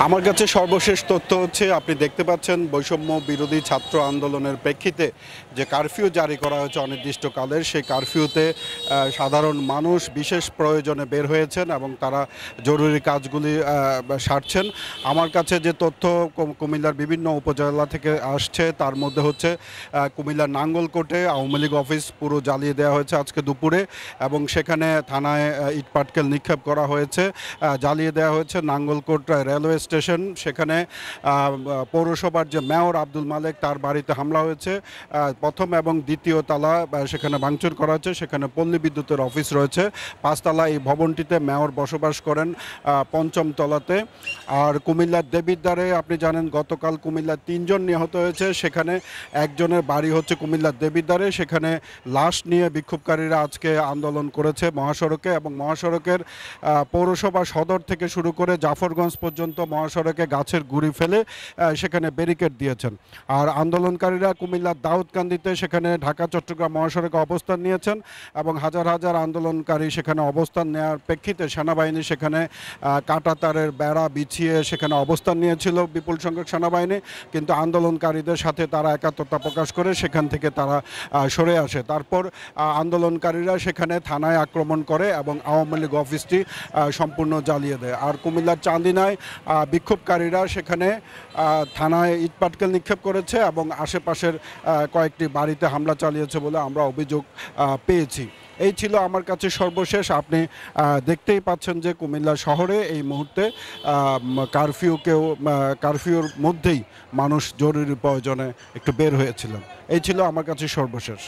আমার কাছে সর্বশেষ তথ্য হচ্ছে আপনি দেখতে পাচ্ছেন বৈষম্য বিরোধী ছাত্র আন্দোলনের প্রেক্ষিতে যে কারফিউ জারি করা হয়েছে অনির্দিষ্টকালের, সেই কারফিউতে সাধারণ মানুষ বিশেষ প্রয়োজনে বের হয়েছেন এবং তারা জরুরি কাজগুলি সারছেন। আমার কাছে যে তথ্য কুমিল্লার বিভিন্ন উপজেলা থেকে আসছে তার মধ্যে হচ্ছে কুমিল্লার নাঙ্গলকোটে আওয়ামী লীগ অফিস পুরো জ্বালিয়ে দেওয়া হয়েছে আজকে দুপুরে, এবং সেখানে থানায় ইটপাটকেল নিক্ষেপ করা হয়েছে, জ্বালিয়ে দেওয়া হয়েছে। নাঙ্গলকোট রেলওয়ে স্টেশন, সেখানে পৌরসভার যে মেয়র আব্দুল মালেক তার বাড়িতে হামলা হয়েছে, প্রথম এবং দ্বিতীয় তালা সেখানে ভাঙচুর করা হয়েছে। সেখানে পল্লী বিদ্যুতের অফিস রয়েছে, পাঁচতলা এই ভবনটিতে মেয়র বসবাস করেন পঞ্চম তলাতে। আর কুমিল্লার দেবিদ্বারে আপনি জানেন গতকাল কুমিল্লার 3 জন নিহত হয়েছে, সেখানে একজনের বাড়ি হচ্ছে কুমিল্লার দেবিদ্বারে। সেখানে লাশ নিয়ে বিক্ষোভকারীরা আজকে আন্দোলন করেছে মহাসড়কে, এবং মহাসড়কের পৌরসভা সদর থেকে শুরু করে জাফরগঞ্জ পর্যন্ত মহাসড়কে গাছের গুঁড়ি ফেলে সেখানে ব্যারিকেড দিয়েছেন। আর আন্দোলনকারীরা কুমিল্লার দাউদকান্দিতে সেখানে ঢাকা চট্টগ্রাম মহাসড়কে অবস্থান নিয়েছেন, এবং হাজার হাজার আন্দোলনকারী সেখানে অবস্থান নেওয়ার প্রেক্ষিতে সেনাবাহিনী সেখানে কাঁটাতারের বেড়া বিছিয়ে সেখানে অবস্থান নিয়েছিল বিপুল সংখ্যক সেনাবাহিনী, কিন্তু আন্দোলনকারীদের সাথে তারা একাত্মতা প্রকাশ করে সেখান থেকে তারা সরে আসে। তারপর আন্দোলনকারীরা সেখানে থানায় আক্রমণ করে এবং আওয়ামী লীগ অফিসটি সম্পূর্ণ জ্বালিয়ে দেয়। আর কুমিল্লার চান্দিনায় বিক্ষোভকারীরা সেখানে থানায় ইটপাটকেল নিক্ষেপ করেছে এবং আশেপাশের কয়েকটি বাড়িতে হামলা চালিয়েছে বলে আমরা অভিযোগ পেয়েছি। এই ছিল আমার কাছে সর্বশেষ। আপনি দেখতেই পাচ্ছেন যে কুমিল্লা শহরে এই মুহূর্তে কারফিউর মধ্যেই মানুষ জরুরি প্রয়োজনে একটু বের হয়েছিলেন। এই ছিল আমার কাছে সর্বশেষ।